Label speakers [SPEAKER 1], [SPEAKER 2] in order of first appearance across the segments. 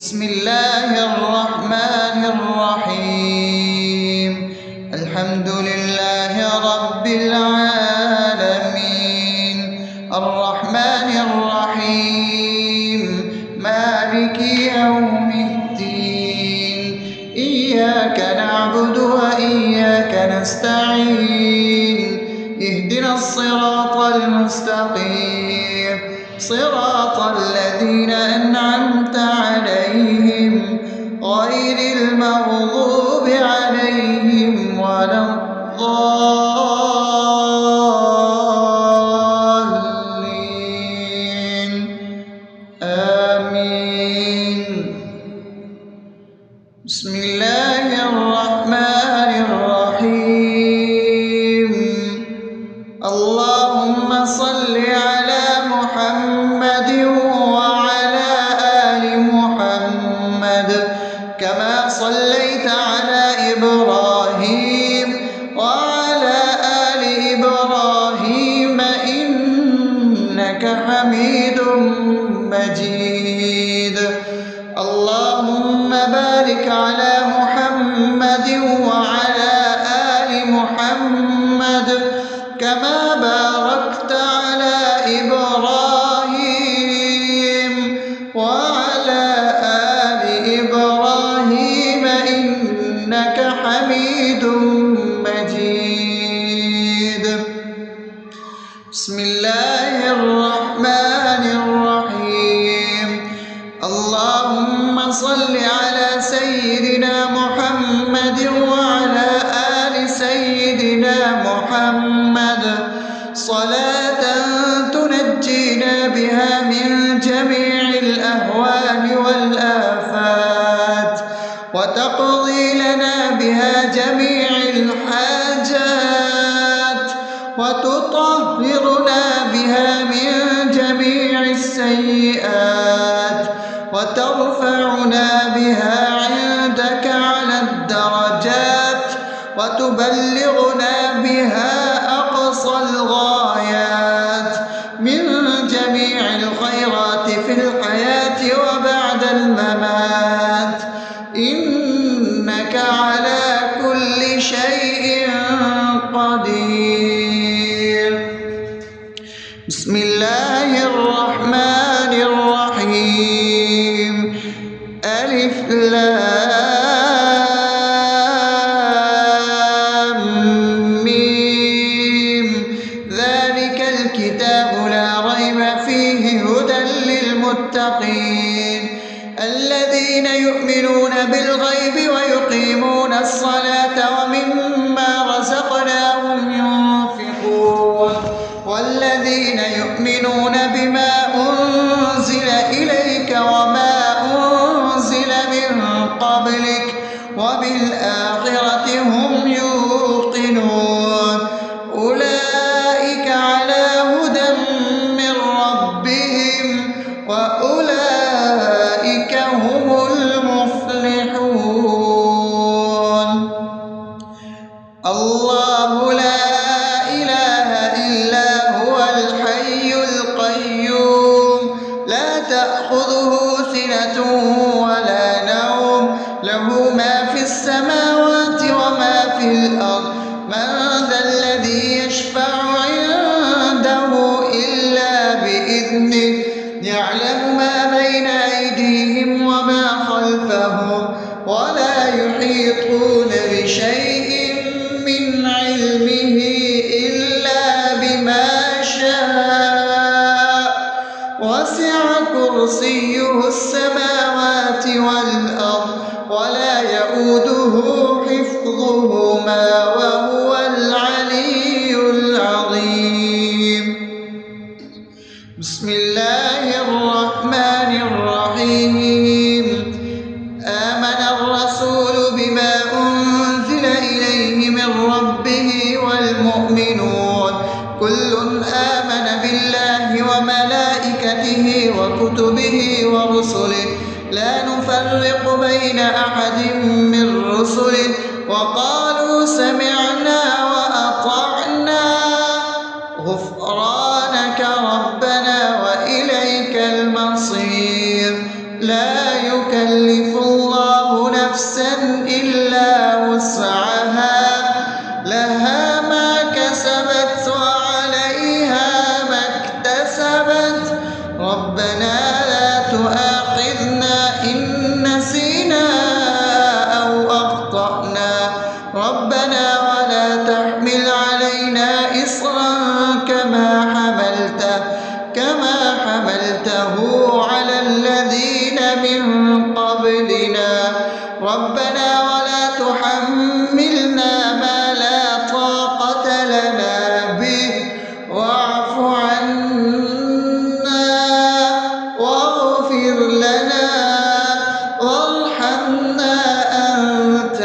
[SPEAKER 1] بسم الله الرحمن الرحيم. الحمد لله رب العالمين، الرحمن الرحيم، مالك يوم الدين. إياك نعبد وإياك نستعين، اهدنا الصراط المستقيم، صراط الذين أنعمت عليهم غير المغضوب عليهم ولا الضالين. آمين. بسم الله الرحمن الرحيم. اللهم صل على محمد وعلى آل محمد كما صليت على إبراهيم وعلى آل إبراهيم إنك حميد مجيد. اللهم بارك على محمد وعلى آل محمد كما باركت على إبراهيم وعلى آل إبراهيم إنك حميد مجيد. بسم الله الرحمن الرحيم. اللهم صل على سيدنا محمد وعلى آل سيدنا محمد صلاة تنجينا بها من جميع الأهوال والآفات، وتقضي لنا بها جميع الحاجات، وتطهرنا بها من جميع السيئات، وترفعنا بها عندك على الدرجات، وتبلغنا بها أقصى الغايات من جميع الخيرات في الحياة وبعد الممات، إنك على كل شيء قدير. بسم الله الرحمن الرحيم. ألف لام ميم. ذلك الكتاب لا ريب فيه هدى للمتقين الذين يؤمنون بالغيب ويقيمون الصلاة ومما رزقناهم ينفقون والذين يؤمنون بما أنزل إليك وما أنزل من قبلك وبالآخرة هم يوقنون أولئك على هدى من ربهم وأولئك هم المفلحون. الله لا إله إلا هو الحي القيوم لا تأخذه سنة ولا نوم له ما في السماوات وما في الأرض من ذا الذي يشفع عنده إلا بإذنه يعلم ما بين أيديهم وما خلفهم ولا يحيطون بشيء من علمه إلا بما شاء وسع كرسيه السماوات والأرض ولا يؤوده حفظهما وهو العلي العظيم. بسم الله الرحمن الرحيم. آمن الرسول بما أنزل إليه من ربه والمؤمنون كل آمن بالله وملائكته وكتبه ورسله لا نفرق بين أحد من رسله وقالوا سمعنا وأطعنا غفرانك ربنا وإليك المصير. لا يكلف قبلنا ربنا ولا تحملنا ما لا طاقة لنا به واعف عنا واغفر لنا وارحمنا أنت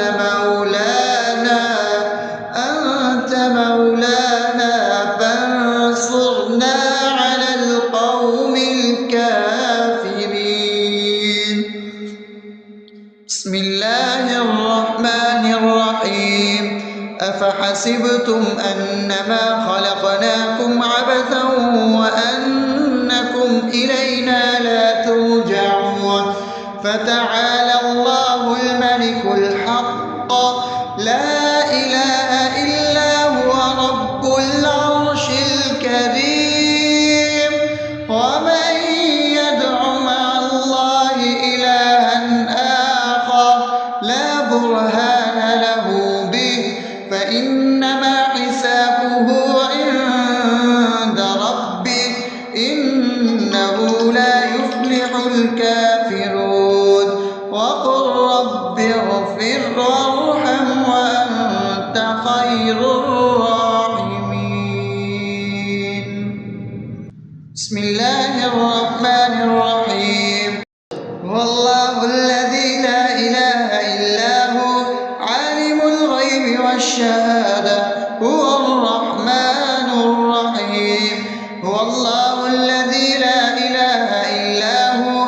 [SPEAKER 1] مولانا فانصرنا على القوم الكافرين. بسم الله الرحمن الرحيم. أفحسبتم أنما خلقناكم عبثا وأنكم إلينا لا ترجعون فتعالى الله الملك الحق لا إله إلا هو رب العرش الكريم. ومن يدع مع الله إلها آخر لا برهان له به فإنما حسابه عند ربه إنه لا يفلح الكافرون. وقل رب اغفر وارحم وأنت خير الراحمين. بسم الله الرحمن الرحيم. هو الله الذي لا إله إلا هو عالم الغيب والشهادة هو الرحمن الرحيم. هو الله الذي لا إله إلا هو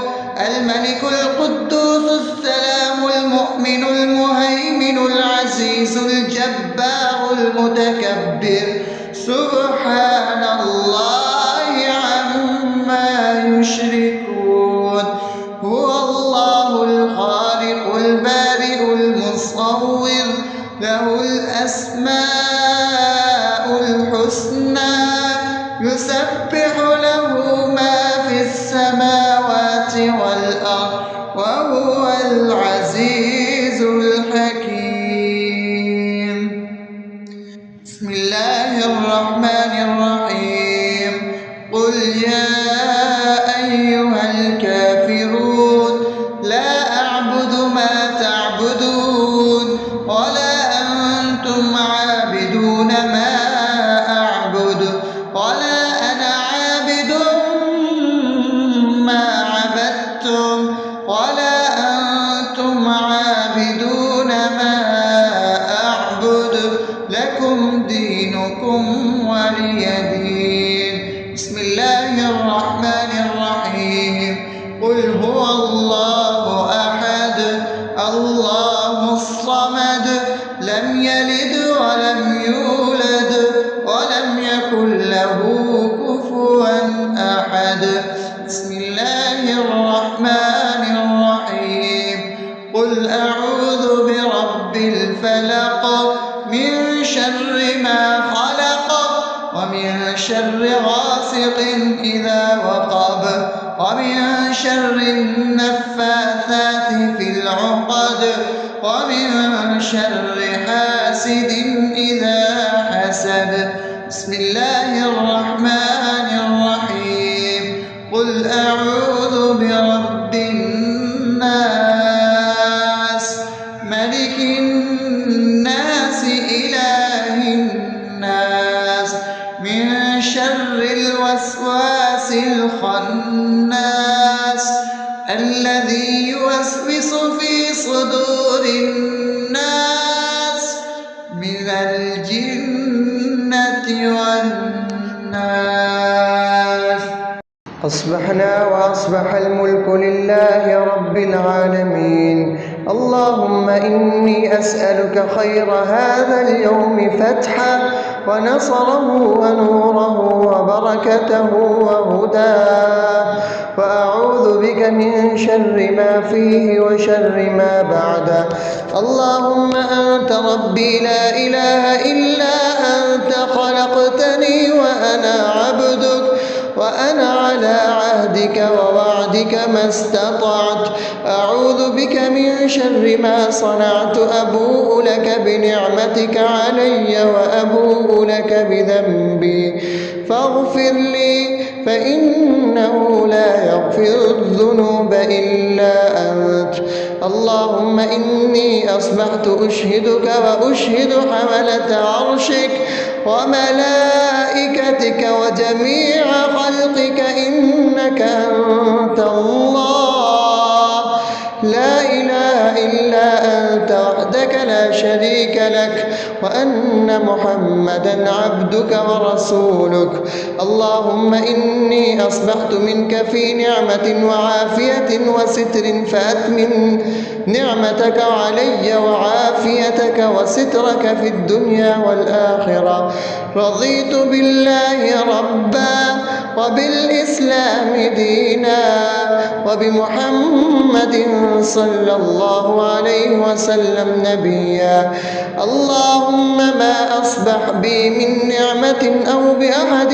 [SPEAKER 1] الملك القدوس السلام المؤمن المهيمن العزيز الجبار المتكبر سبحان الله عما يشركون. هو الله الخالق البارئ المصور له الأسماء الحسنى يسبح له ما في السماوات والأرض وهو العزيز الحكيم. بسم الله الرحمن الرحيم. قل يا أيها الكافرون لا أعبد ما تعبدون ولا أنتم عابدون ما أعبد ولا أنا عابد ما عبدتم ولا أنتم عابدون ما أعبد لكم دينكم ولي دين. بسم الله الرحمن الرحيم. قل هو الله أحد الله الصمد لم يلد ولم يولد ولم يكن له كفوا أحد. بسم الله الرحمن الرحيم. قل أعوذ برب الفلق من شر ما خلق ومن شر غاسق إذا وقب ومن شر النفاثات في العقد ومن شر حاسد إذا حسد. بسم الله الرحمن الرحيم. قل أعوذ برب الناس ملك الناس إله الناس من شر الوسواس الخناس الذي يوسوس في صدور الناس من الجنة والناس. أصبحنا وأصبح الملك لله رب العالمين. اللهم إني أسألك خير هذا اليوم فتحه ونصره ونوره وبركته وهداه وأعوذ بك من شر ما فيه وشر ما بعده. اللهم أنت ربي لا إله إلا أنت خلقتني وأنا عبدك وأنا على عهدك ووعدك ما استطعت. أعوذ بك من شر ما صنعت. أبوء لك بنعمتك علي وأبوء لك بذنبي فاغفر لي فإنه لا يغفر الذنوب إلا أنت. اللهم إني أصبحت أشهدك وأشهد حملة عرشك وملائكتك وجميع خلقك إنك أنت الله لا إله إلا أنت وحدك لا شريك لك، وأن محمدا عبدك ورسولك. اللهم إني أصبحت منك في نعمة وعافية وستر، فأتمم نعمتك علي وعافيتك وسترك في الدنيا والآخرة. رضيت بالله ربا وبالإسلام دينا وبمحمد صلى الله عليه وسلم نبيا. اللهم ما أصبح بي من نعمة أو بأحد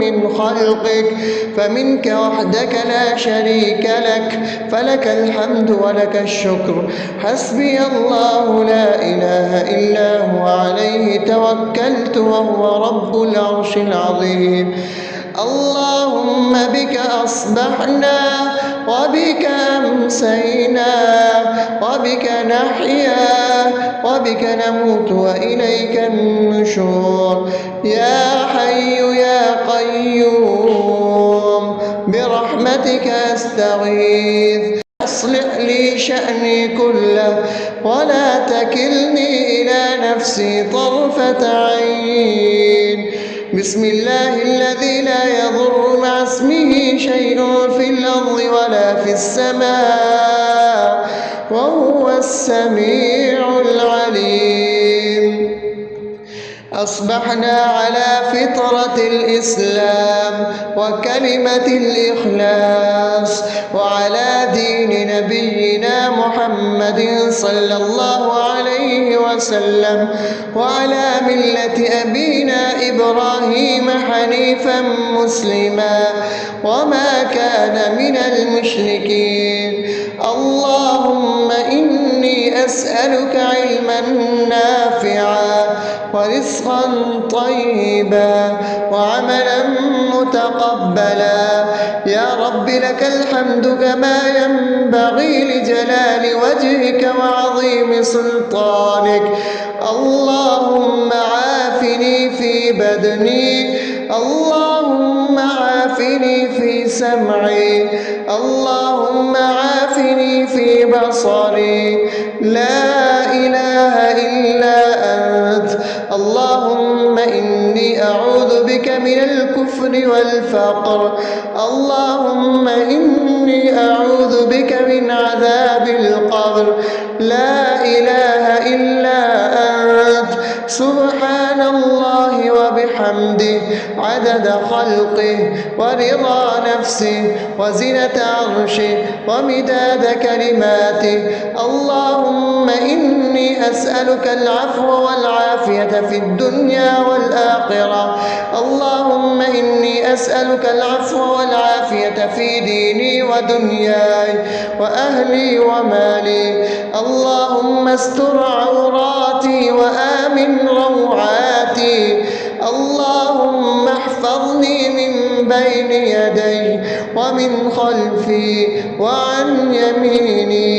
[SPEAKER 1] من خلقك فمنك وحدك لا شريك لك، فلك الحمد ولك الشكر. حسبي الله لا إله إلا هو عليه توكلت وهو رب العرش العظيم. اللهم بك أصبحنا وبك أمسينا وبك نحيا وبك نموت وإليك النشور. يا حي يا قيوم برحمتك أستغيث، أصلح لي شأني كله ولا تكلني إلى نفسي طرفة عين. بسم الله الذي لا يضر مع اسمه شيء في الأرض ولا في السماء وهو السميع العليم. أصبحنا على فطرة الإسلام وكلمة الإخلاص وعلى دين نبينا محمد صلى الله عليه وسلم وعلى ملة أبينا إبراهيم حنيفا مسلما وما كان من المشركين. اللهم إني أسألك علما نافعا ورزقا طيبا وعملا متقبلا. يا رب لك الحمد كما ينبغي لجلال وجهك وعظيم سلطانك. اللهم عافني في بدني، اللهم عافني في سمعي، اللهم عافني في بصري. لا إله إلا أنت. اللهم إني أعوذ بك من الكفر والفقر. اللهم إني أعوذ بك من عذاب القبر. لا إله إلا أنت. سبحان الله وبحمده عدد خلقه ورضا نفسه وزنة عرشه ومداد كلماته. اللهم إني أسألك العفو والعافية في الدنيا والآخرة. اللهم إني أسألك العفو والعافية في ديني ودنياي وأهلي ومالي. اللهم استر عوراتي وآمن روعاتي. اللهم احفظني من بين يدي ومن خلفي وعن يميني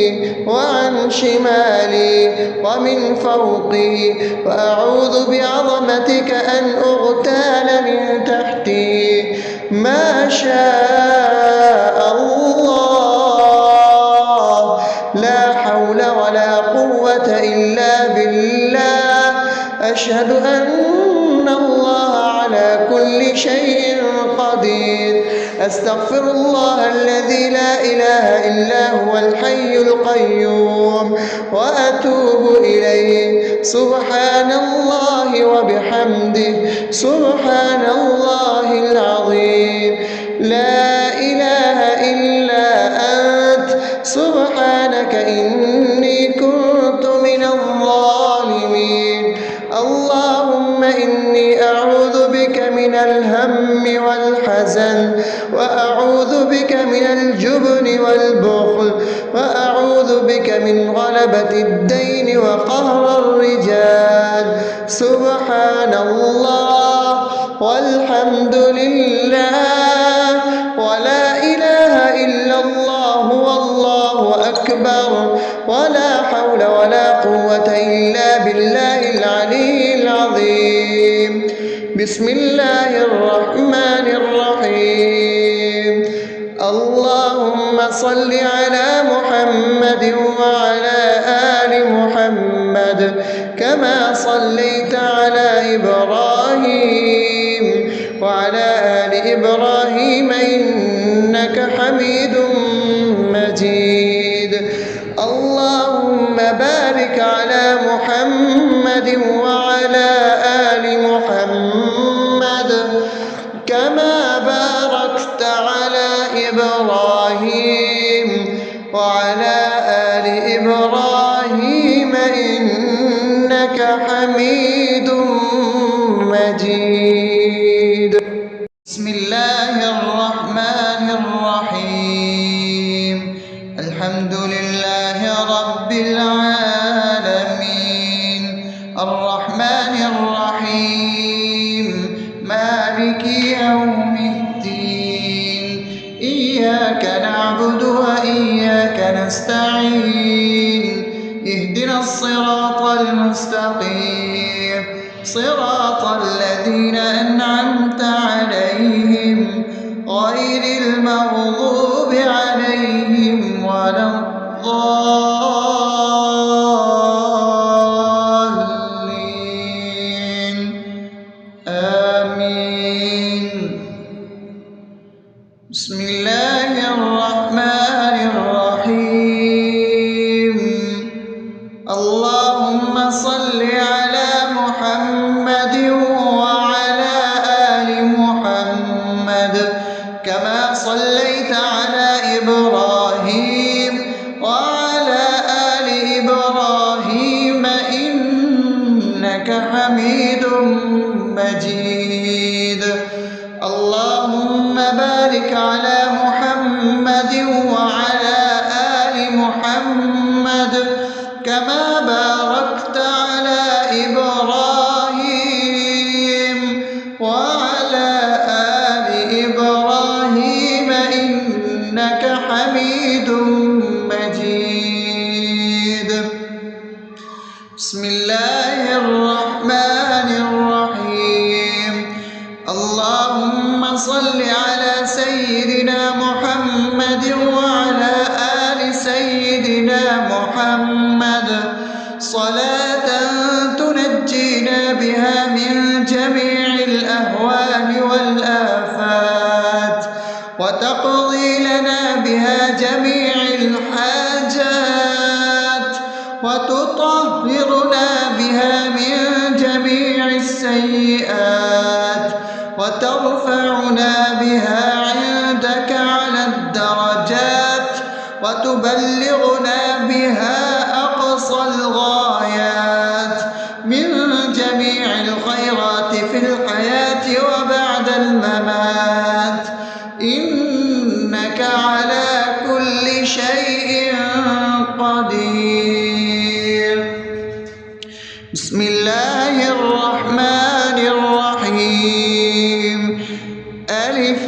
[SPEAKER 1] وعن شمالي ومن فوقي، وأعوذ بعظمتك أن أغتال من تحتي. ما شاء الله، لا حول ولا قوة إلا بالله. أشهد أن الله على كل شيء قدير. أستغفر الله الذي لا إله إلا هو الحي القيوم وأتوب إليه. سبحان الله وبحمده سبحان الله العظيم. لا إله إلا أنت. سبحانك إني كنت من الظالمين. اللهم إني أعوذ بك من الهم والحزن، وأعوذ بك من الجبن والبخل، وأعوذ بك من غلبة الدين وقهر الرجال. سبحان الله والحمد لله أكبر ولا حول ولا قوة إلا بالله العلي العظيم. بسم الله الرحمن الرحيم. اللهم صل على محمد وعلى آل محمد كما صليت على إبراهيم وعلى آل إبراهيم إنك حميد مجيد. اللهم بارك على محمد وعلى آل محمد كما باركت على إبراهيم وعلى آل إبراهيم إنك حميد مجيد. بسم الله الرحمن الرحيم. الحمد لله رب العالمين الرحمن الرحيم مالك يوم الدين. إياك نعبد وإياك نستعين. اهدنا الصراط المستقيم صراط الذين أنعمت عليهم غير المغضوب عليهم ولا الضالين. آمين. بسم الله الرحمن الرحيم. اللهم صل على محمد وعلى آل محمد كما صليت على إبراهيم وعلى آل إبراهيم إنك حميد مجيد. اللهم بارك على محمد وعلى آل محمد كما باركت على إبراهيم وعلى آل إبراهيم إنك حميد مجيد. بسم الله الرحمن الرحيم. اللهم صل على سيدنا محمد وعلى آل سيدنا محمد صلاة تنجينا بها من جميع الأهوال والآفات وتقضي لنا بها جميع الحاجات وتطهرنا بها من جميع السيئات وترفعنا بها عندك على الدرجات وتبلغنا بها أقصى الغايات من جميع الخيرات في الحياة وبعد الممات إنك على كل شيء قدير. بسم الله الرحمن الرحيم. ألف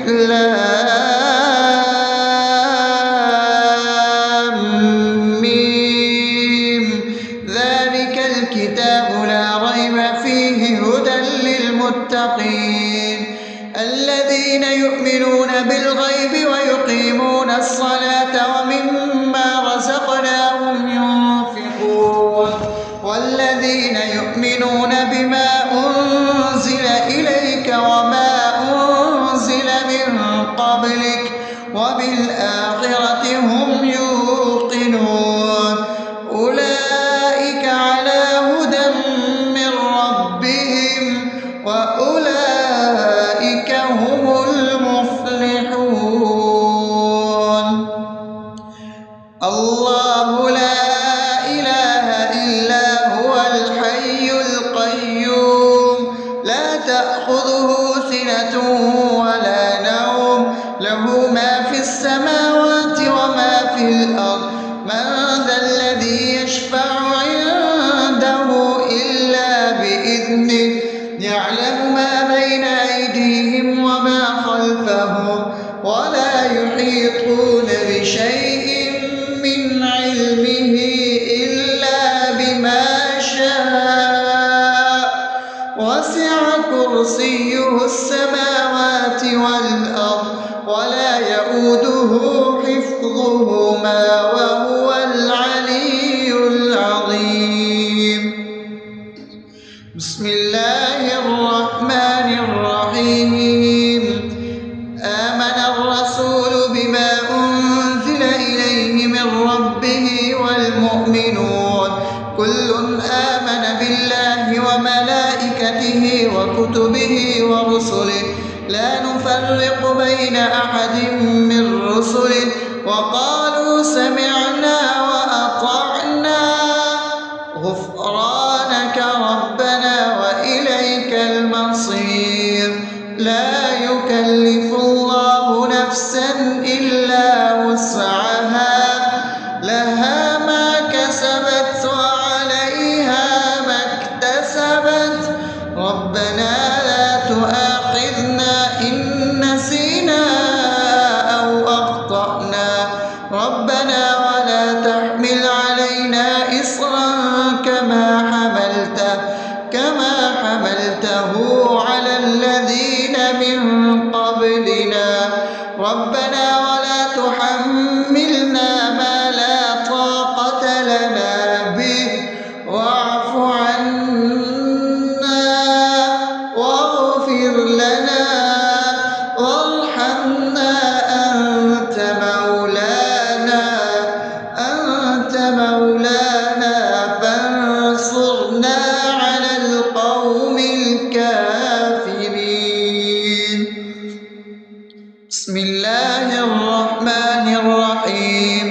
[SPEAKER 1] لام ميم. ذلك الكتاب لا ريب فيه هدى للمتقين الذين يؤمنون بالغيب ويقيمون الصلاة ومما رزقناهم ينفقون والذين يؤمنون بما أنزل إليك وما أنزل من قبلك وبالآخرة هم يوقنون أولئك على هدى من ربهم وأولئك هم المفلحون. الله لا إله إلا هو الحي القيوم لا تأخذه سنة ولا نوم له ما في السماوات وما في الأرض. من ذا الذي يشفع عنده إلا بإذنه يعلم ما بين أيديهم وما خلفهم ولا يحيطون بشيء من علمه كرسيه السماوات والأرض ولا يئوده حفظهما وهو العلي العظيم. بسم الله الرحمن الرحيم. آمن الرسول بما أنزل إليه من ربه والمؤمنون كل آمن بالله وملائكته وكتبه ورسله لا نفرق بين أحد من رسله وقالوا سمعنا وأطعنا غفرانك ربنا وإليك المصير. لا يكلف الله نفسا إلا وسعها لها ما كسبت وعليها ما اكتسبت ربنا لا تؤاخذنا إن نسينا أو أخطأنا ربنا ولا تحمل علينا إصرا كما حملته على الذين من قبلنا ربنا ولا تحملنا ما لا طاقة لنا به واعف عنا واغفر لنا وارحمنا أنت مولانا فانصرنا على القوم الكافرين. بسم الله الرحمن الرحيم.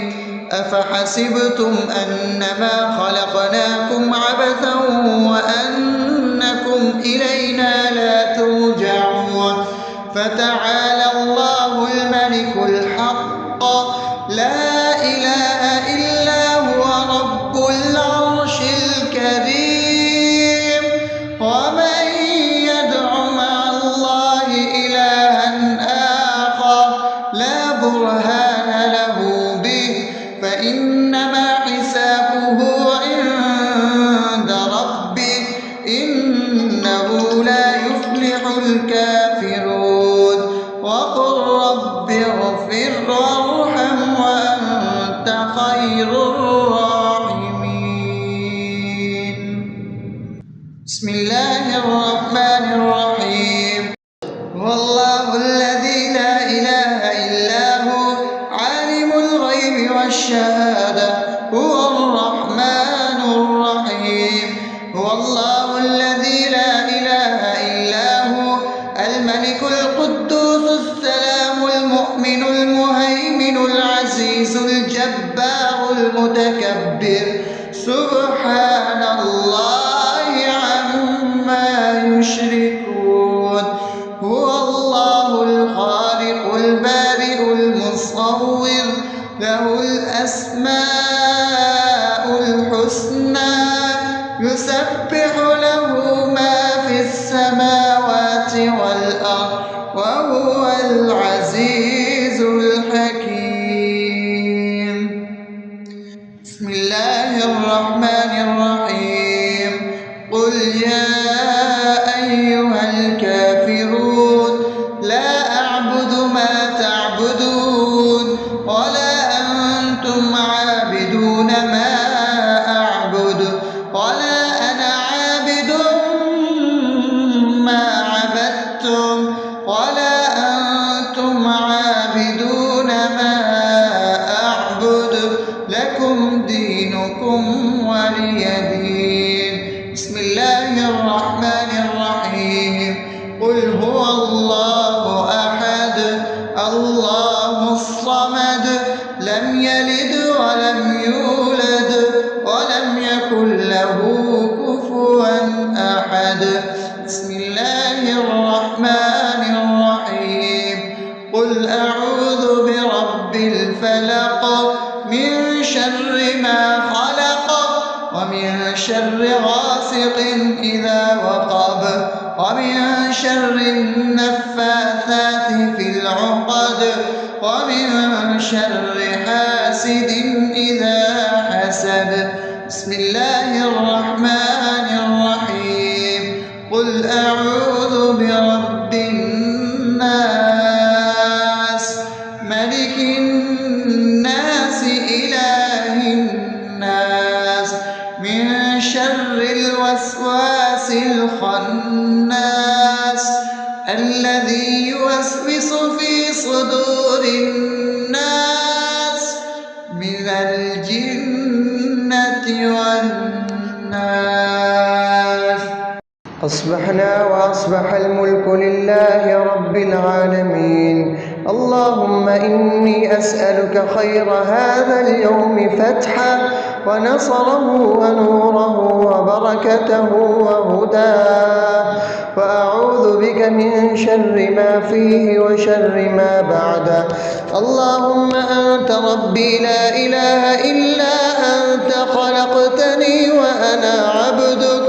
[SPEAKER 1] أفحسبتم أنما خلقناكم عبثا وأنكم إلينا لا ترجعون فتعالى الله الملك الحق لا إله إلا هو رب العرش الكريم. ومن يدع مع الله إلها آخر لا برهان له به فإنما حسابه عند ربه إنه لا يفلح الكافرون. وقل رب اغفر وارحم وأنت خير الراحمين. بسم الله الرحمن الرحيم. هو الله الذي لا إله إلا هو عالم الغيب والشهادة هو الرحمن الرحيم. هو الله الذي لا إله إلا هو الملك القدوس السلام المؤمن المهيمن العزيز الجبار المتكبر سبحان الله عما يشركون. هو الله الخالق البارئ المصور له الأسماء الحسنى يسبح له ما في السماوات والأرض وهو العزيز الحكيم. بسم الله الرحمن الرحيم. قل يا أيها الكافرون لا أعبد ما تعبدون ولا أنتم عابدون ما أعبد ولا أنا عابد ما عبدتم ولا أنتم عابدون ما أعبد لكم دينكم ولي دين. بسم الله الرحمن الرحيم. قل هو الله أحد الله الصمد لم يلد ولم يولد ولم يكن له كفوا أحد. بسم الله الرحمن الرحيم. قل أعوذ برب الفلق من شر ما خلق ومن شر غاسق إذا وقب ومن شر النفاثات في العقد ومن شر حاسد إذا حسد. بسم الله الرحمن الرحيم. قل أعوذ الناس من شر الوسواس الخناس الذي يوسوس في صدور الناس من الجنة والناس.
[SPEAKER 2] أصبحنا وأصبح الملك لله رب العالمين. اللهم إني أسألك خير هذا اليوم فتحه ونصره ونوره وبركته وهداه، وأعوذ بك من شر ما فيه وشر ما بعده. اللهم أنت ربي لا إله إلا أنت، خلقتني وأنا عبدك،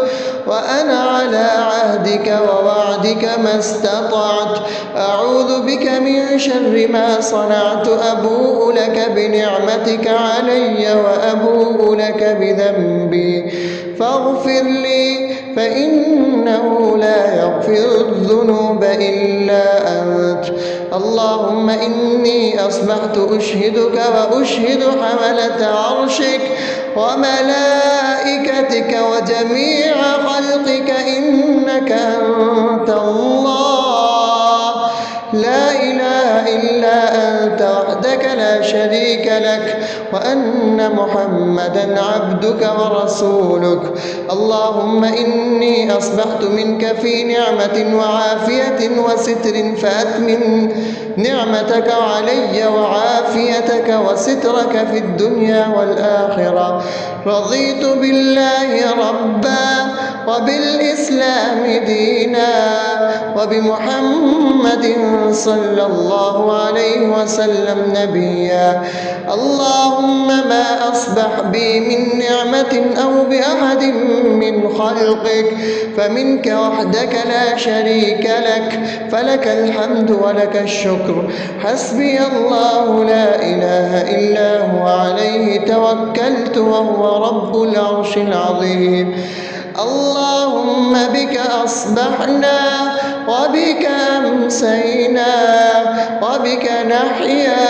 [SPEAKER 2] وأنا على عهدك ووعدك ما استطعت. أعوذ بك من شر ما صنعت، أبوء لك بنعمتك علي وأبوء لك بذنبي، فاغفر لي فإنه لا يغفر الذنوب إلا أنت. اللهم إني أصبحت أشهدك وأشهد حملة عرشك وملائكتك وجميع خلقك إنك أنت الله لا إله إلا أنت وحدك لا شريك لك، وأن محمدا عبدك ورسولك. اللهم إني أصبحت منك في نعمة وعافية وستر، فأتمم نعمتك علي وعافيتك وسترك في الدنيا والآخرة. رضيت بالله ربا وبالإسلام دينا وبمحمد صلى الله عليه وسلم نبيا. اللهم ما أصبح بي من نعمة أو بأحد من خلقك فمنك وحدك لا شريك لك، فلك الحمد ولك الشكر. حسبي الله لا إله إلا هو، عليه توكلت وهو رب العرش العظيم. اللهم بك أصبحنا وبك أمسينا وبك نحيا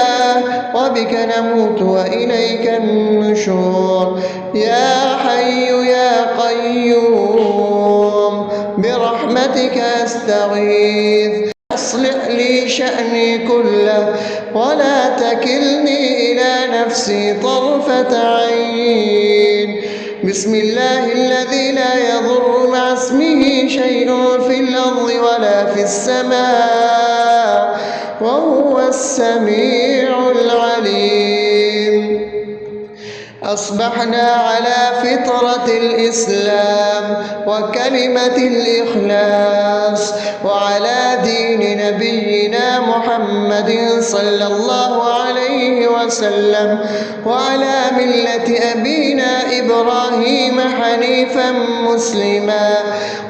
[SPEAKER 2] وبك نموت وإليك النشور. يا حي يا قيوم برحمتك أستغيث، أصلح لي شأني كله ولا تكلني إلى نفسي طرفة عين. بسم الله الذي لا يضر مع اسمه شيء في الأرض ولا في السماء وهو السميع العليم. أصبحنا على فطرة الإسلام وكلمة الإخلاص وعلى دين نبينا محمد صلى الله عليه وسلم وعلى ملة أبينا إبراهيم حنيفا مسلما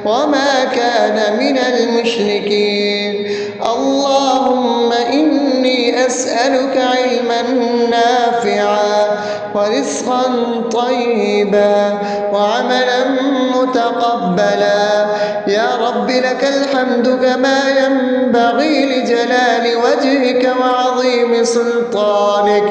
[SPEAKER 2] وما كان من المشركين. اللهم إني أسألك علما نافعا ورزقا طيبا وعملا متقبلا. يا رب لك الحمد كما ينبغي لجلال وجهك وعظيم سلطانك.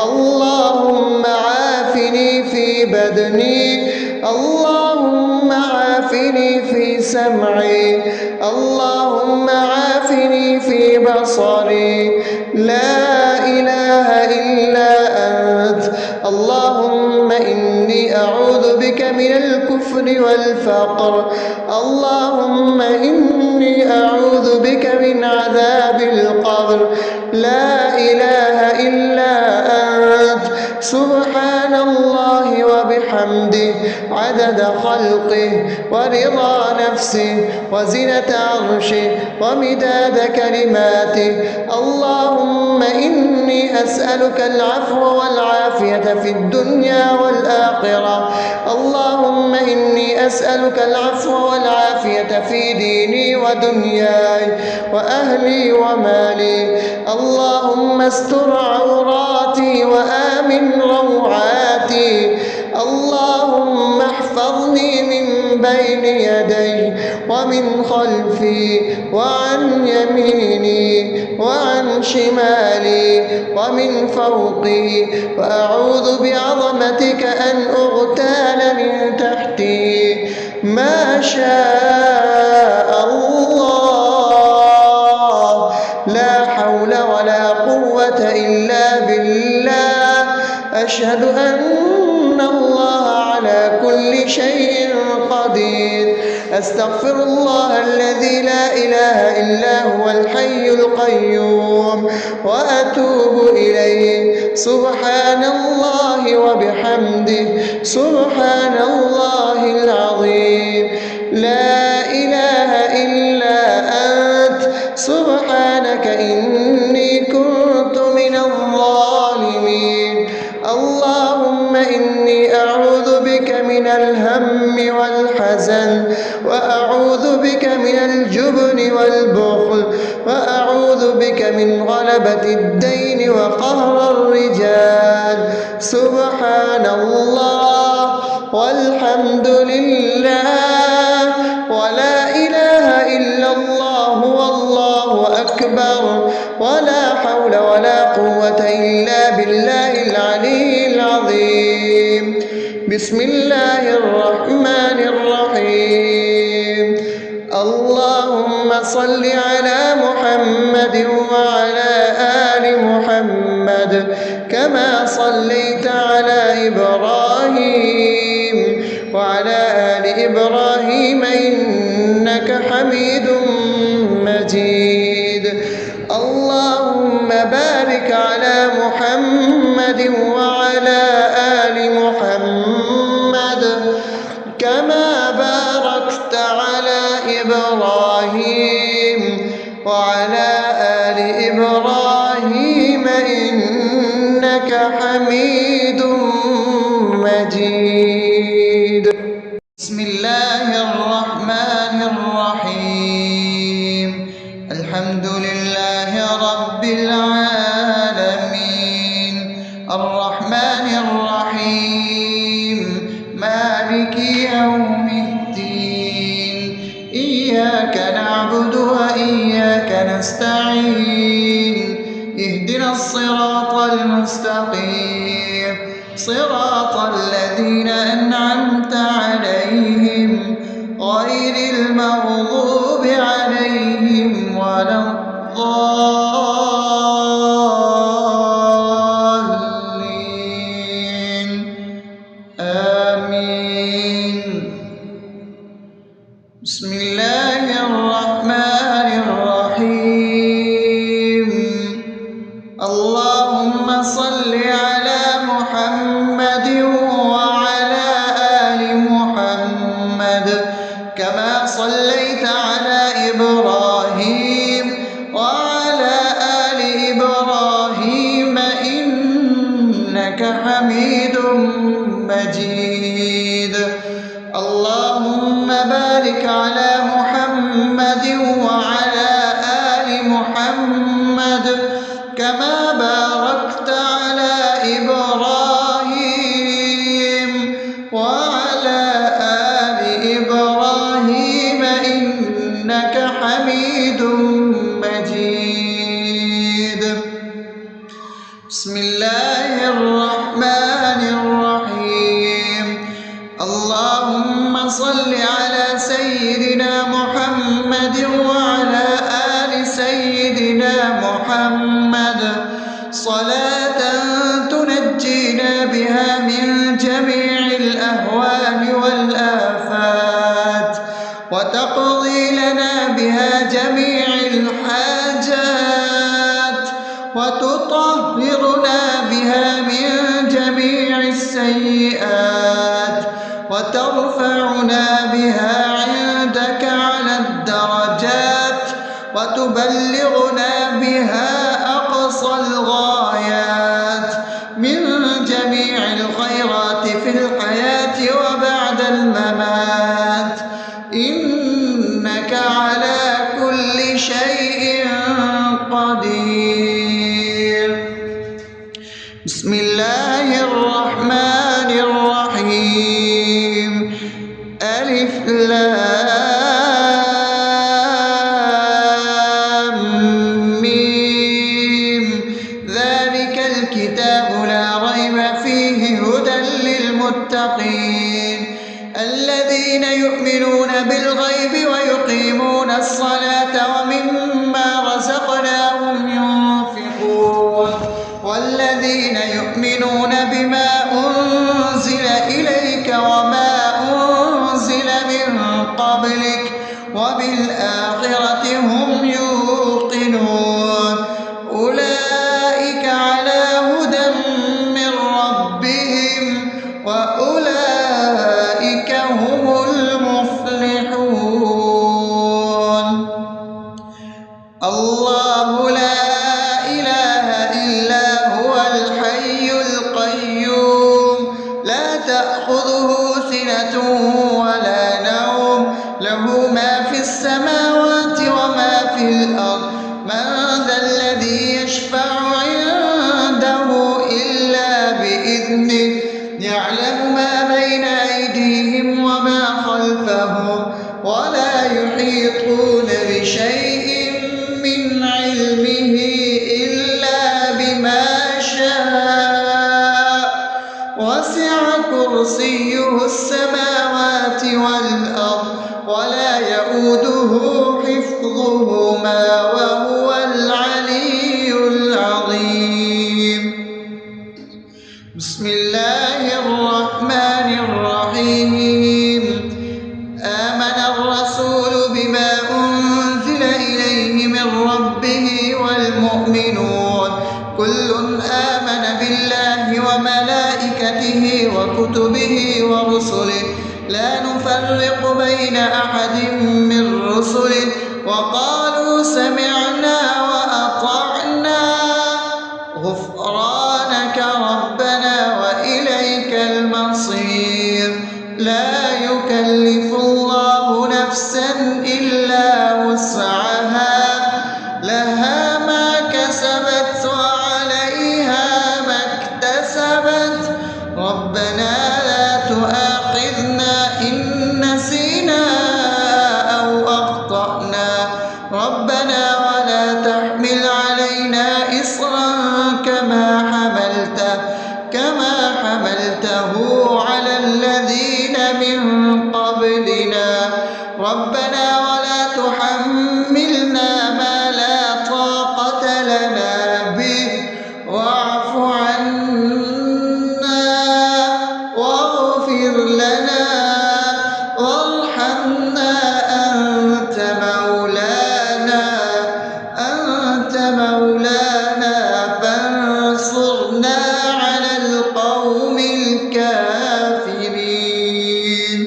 [SPEAKER 2] اللهم عافني في بدني، اللهم عافني في سمعي، اللهم عافني في بصري. لا إله إلا أنت. اللهم إني أعوذ بك من الكفر والفقر. اللهم إني أعوذ بك من عذاب القبر. لا إله إلا أنت. سبحان الله وبحمده عدد خلقه ورضا نفسه وزنة عرشه ومداد كلماته. اللهم إني أسألك العفو والعافية في الدنيا والآخرة. اللهم إني أسألك العفو والعافية في ديني ودنياي وأهلي ومالي. اللهم استر عوراتي وآمن روعاتي. اللهم احفظني من بين يدي ومن خلفي وعن يميني وعن شمالي ومن فوقي، وأعوذ بعظمتك أن أغتال من تحتي. ما شاء الله، لا حول ولا قوة إلا بالله. أشهد أن الله على كل شيء قدير. أستغفر الله الذي لا إله إلا هو الحي القيوم وأتوب إليه. سبحان الله وبحمده، سبحان الله العظيم. لا إله إلا أنت، سبحانك إني كنت من الظالمين. اللهم إني أعوذ بك من الهم والحزن، وأعوذ بك من الجبن والبخل، وأعوذ بك من غلبة الدين وقهر الرجال. سبحان الله والحمد لله ولا إله إلا الله والله أكبر، ولا حول ولا قوة إلا بالله العلي العظيم. بسم الله الرحمن الرحيم. اللهم صل على محمد وعلى آل محمد كما صليت على إبراهيم وعلى آل إبراهيم إنك حميد مجيد. اللهم بارك على محمد وعلى آل محمد كما باركت على إبراهيم وعلى آل إبراهيم إنك حميد مجيد.
[SPEAKER 1] بسم الله الرحمن الرحيم. الحمد لله رب العالمين، الرحمن الرحيم، مالك يوم الدين. إياك نعبد وإياك نستعين. اهدنا الصراط المستقيم، صراط الذين أنعمت عليهم غير المغضوب عليهم ولا الضالين. آمين. بسم الله الرحمن الرحيم. اللهم صل على محمد وعلى آل محمد كما صليت على إبراهيم وعلى آل إبراهيم إنك حميد مجيد. اللهم بارك على محمد وعلى آل محمد كما باركت على إبراهيم وعلى آل إبراهيم إنك حميد مجيد. بسم الله الرحمن الرحيم. اللهم صل على سيدنا محمد وعلى آل سيدنا محمد صلاة تنجينا بها من جميع الأهوال والآفات، وتقضي لنا بها جميع الحاجات، وتطهرنا بها من جميع السيئات، وترفعنا بها عندك على الدرجات، وتبلغنا بها أقصى الغايات من جميع الخيرات في الحياة وبعد الممات، إنك على كل شيء قدير. بسم الله الرحمن الرحيم. ألف ألف لام ميم ذلك الكتاب لا ريب فيه هدى للمتقين الذين يؤمنون بالغيب ويقيمون الصلاة ومما رزقناهم ينفقون والذين يؤمنون بما أنزل إليك وما أنزل من قبلك وبالآخرة هم يوقنون أولئك على هدى من ربهم وأولئك هم المفلحون الله لا إله إلا هو الحي القيوم لا تأخذه سنة ولا نوم له ما في السماوات وما في الأرض من ذا الذي يشفع عنده إلا بإذنه يعلم ما بين أيديهم وما خلفهم ولا يحيطون بشيء من علمه إلا بما شاء وسع كرسيه السماوات والأرض ولا يؤوده حفظهما وهو العلي العظيم بسم الله الرحمن الرحيم آمن الرسول بما أنزل إليه من ربه والمؤمنون كل آمن بالله وملائكته وكتبه ورسله لا نفرق بين أحد من رسله وقالوا سمعنا وأطعنا غفرانك ربنا وإليك المصير لا يكلف الله نفسا إلا وسعها لها ما كسبت وعليها ما اكتسبت ربنا لا تؤاخذنا إن نسينا أو أخطأنا ربنا ولا تحمل علينا إصرا كما حملته على الذين من قبلنا ربنا ولا تحملنا ما لا طاقة لنا به واعف عنا واغفر لنا وارحمنا أنت مولانا فانصرنا على القوم الكافرين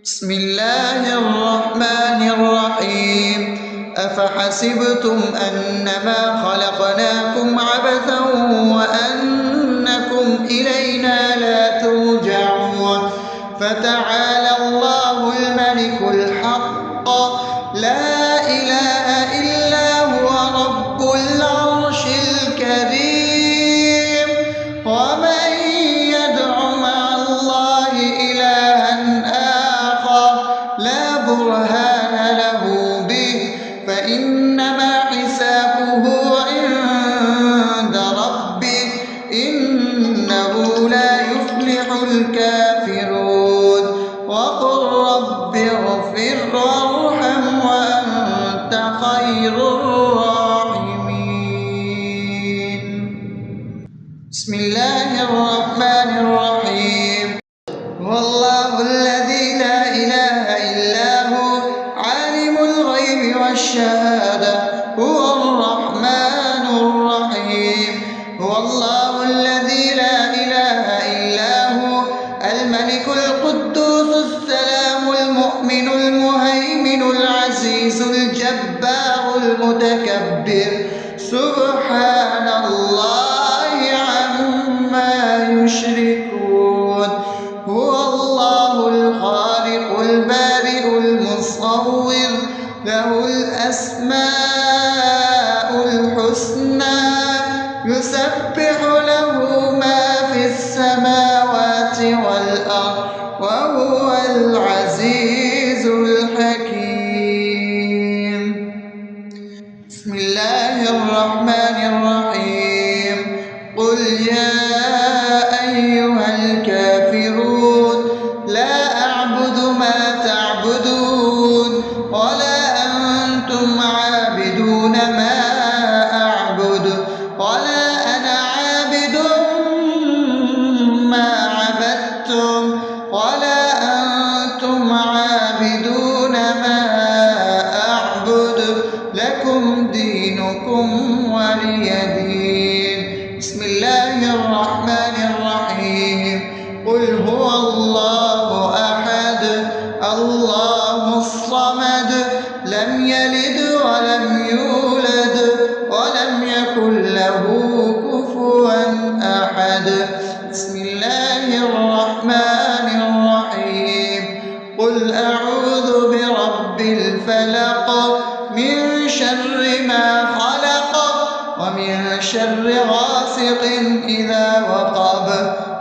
[SPEAKER 1] بسم الله الرحمن الرحيم أفحسبتم أنما خلقناكم عبثا وأنكم إلينا لا ترجعون فتعالى الله الملك الحق لا إله إلا هو رب العرش الكريم ومن يدع مع الله إلها آخر لا برهان له به فإنما حسابه عند ربه إنه لا يفلح الكافرون وقل رب اغفر وارحم وأنت خير الراحمين بسم الله الرحمن الرحيم هو الله الذي لا إله إلا هو عالم الغيب والشهادة هو الرحمن الرحيم هو الله الذي لا إله إلا هو الملك القدوس السلام المؤمن المهيمن العزيز الجبار المتكبر سبحان الله عما يشركون هو الله الخالق البارئ المصور له الأسماء الحسنى يسبح له ما في السماوات والأرض وهو العزيز الحكيم. بسم الله الرحمن الرحيم. قل يا أيها الكافرون لا أعبد ما تعبدون ولا أنتم عابدون ما أعبد ولا أنا عابد ما عبدتم ولا أنتم عابدون ما أعبد لكم دينكم ولي دين. بسم الله الرحمن الرحيم. قل هو الله أحد الله الصمد لم يلد ولم يولد ولم يكن له كفوا أحد. بسم الله الرحمن الرحيم. قل أعوذ برب الفلق من شر ما خلق ومن شر غاسق إذا وقب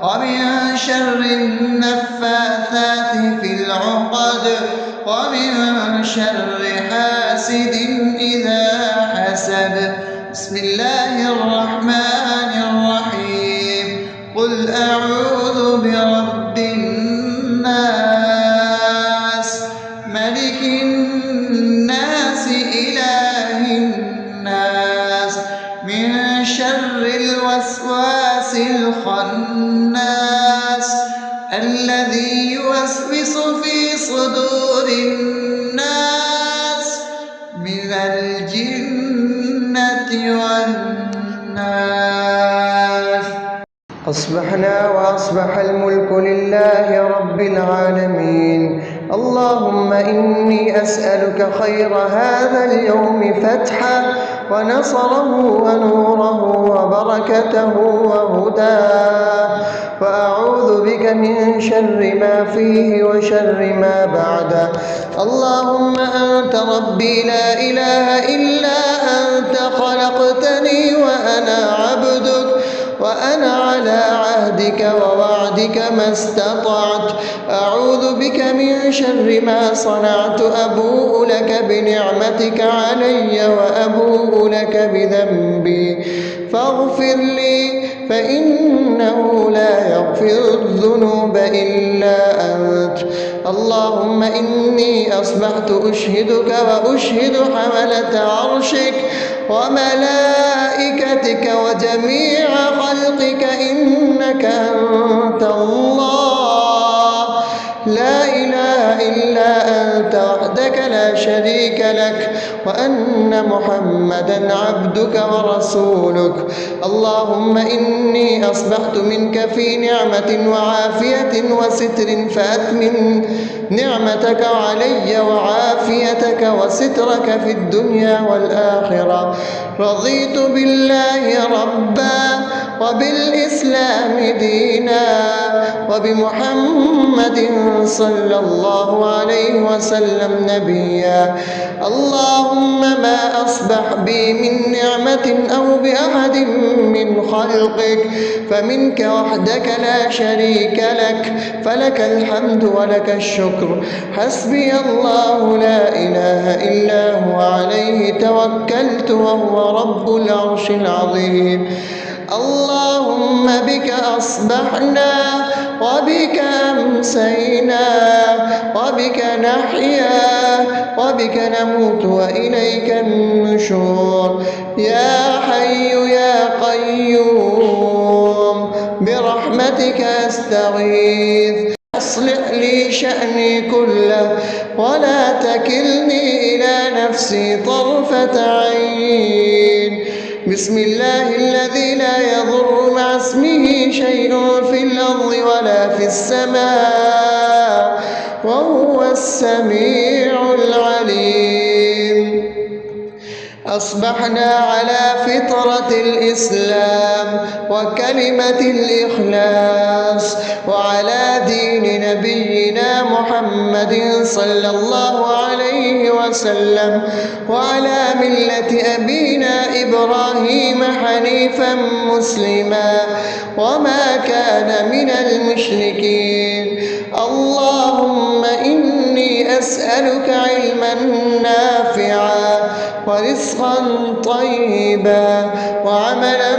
[SPEAKER 1] ومن شر النفاثات في العقد ومن شر حاسد إذا حسد. بسم الله الرحمن الرحيم. قل أعوذ برب الناس ملك الناس إله الناس من شر الوسواس الخناس الذي يوسوس في صدور الناس من الجنة والناس.
[SPEAKER 2] أصبحنا وأصبح الملك لله رب العالمين. اللهم إني أسألك خير هذا اليوم فتحه ونصره ونوره وبركته وهداه، وأعوذ بك من شر ما فيه وشر ما بعده. اللهم أنت ربي لا إله إلا أنت خلقتني وأنا عبدك وأنا على عهدك ووعدك ما استطعت. أعوذ بك من شر ما صنعت. أبوء لك بنعمتك علي وأبوء لك بذنبي فاغفر لي فإنه لا يغفر الذنوب إلا أنت. اللهم إني أصبحت أشهدك وأشهد حملة عرشك وملائكتك وجميع خلقك إنك أنت الله لا إله إلا أنت وحدك لا شريك لك وأن محمدا عبدك ورسولك. اللهم إني أصبحت منك في نعمة وعافية وستر فأتمن نعمتك علي وعافيتك وسترك في الدنيا والآخرة. رضيت بالله ربا وبالإسلام دينا وبمحمد صلى الله عليه وسلم نبيا. اللهم ما أصبح بي من نعمة أو بأحد من خلقك فمنك وحدك لا شريك لك فلك الحمد ولك الشكر. حسبي الله لا إله إلا هو عليه توكلت وهو رب العرش العظيم. اللهم بك أصبحنا وبك أمسينا وبك نحيا وبك نموت وإليك النشور. يا حي يا قيوم برحمتك أستغيث أصلح لي شأني كله ولا تكلني إلى نفسي طرفة عين. بسم الله الذي لا يضر مع اسمه شيء في الأرض ولا في السماء وهو السميع العليم. أصبحنا على فطرة الإسلام وكلمة الإخلاص وعلى دين نبينا محمد صلى الله عليه وسلم وعلى ملة أبينا إبراهيم حنيفا مسلما وما كان من المشركين. أسألك علما نافعا ورزقا طيبا وعملا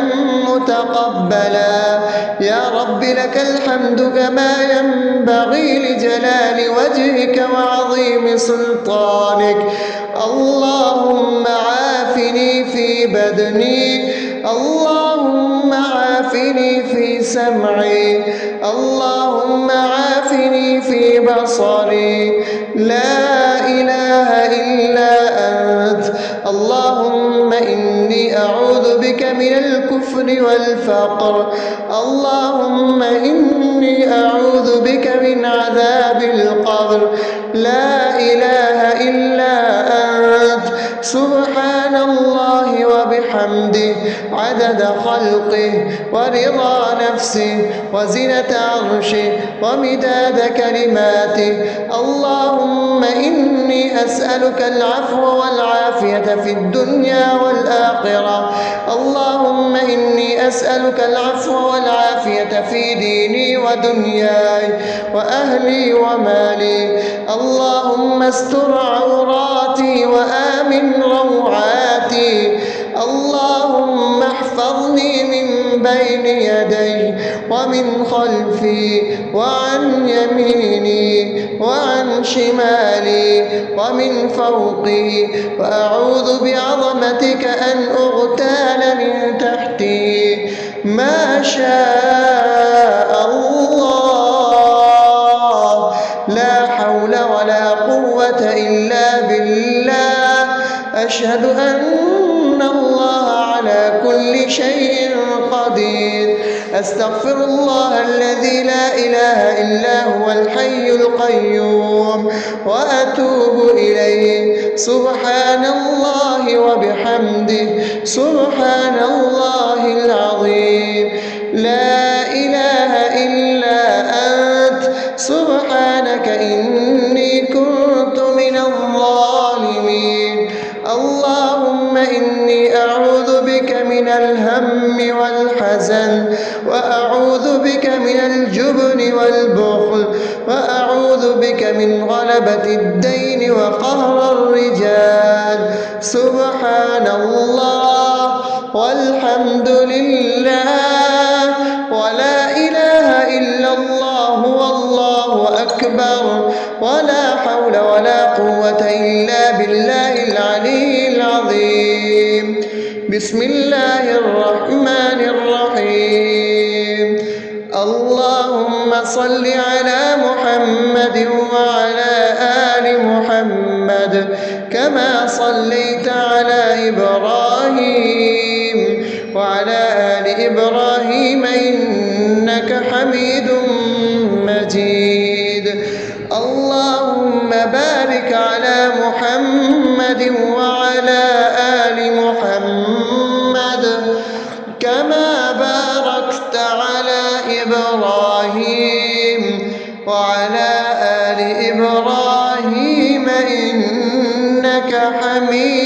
[SPEAKER 2] متقبلا. يا رب لك الحمد كما ينبغي لجلال وجهك وعظيم سلطانك. اللهم عافني في بدني، اللهم عافني في سمعي، اللهم عافني في بصري. لا إله إلا أنت. اللهم إني أعوذ بك من الكفر والفقر، اللهم إني أعوذ بك من عذاب القبر. لا إله إلا أنت. سبحان الله وبحمده عدد خلقه ورضا نفسه وزنة عرشه ومداد كلماته. اللهم إني أسألك العفو والعافية في الدنيا والآخرة. اللهم إني أسألك العفو والعافية في ديني ودنياي وأهلي ومالي. اللهم استر عوراتي وآمن روعاتي. اللهم احفظني من بين يدي ومن خلفي وعن يميني وعن شمالي ومن فوقي، وأعوذ بعظمتك أن أغتال من تحتي. ما شاء الله، لا حول ولا قوة إلا بالله. أشهد أن الله على كل شيء قدير. أستغفر الله الذي لا إله إلا هو الحي القيوم وأتوب إليه. سبحان الله وبحمده سبحان الله العظيم. لا إله إلا أنت. سبحانك إني كنت من الظالمين. اللهم إني أعوذ بك من الهم والحزن، وأعوذ بك من الجبن والبخل، وأعوذ بك من غلبة الدين وقهر الرجال. سبحان الله والحمد لله ولا إله إلا الله والله أكبر، ولا حول ولا قوة إلا بالله العلي العظيم. بسم الله الرحمن الرحيم. اللهم صل على محمد وعلى آل محمد كما صليت على إبراهيم وعلى آل إبراهيم إنك حميد مجيد. اللهم بارك على محمد وعلى آل محمد كما باركت على إبراهيم وعلى آل إبراهيم إنك حميد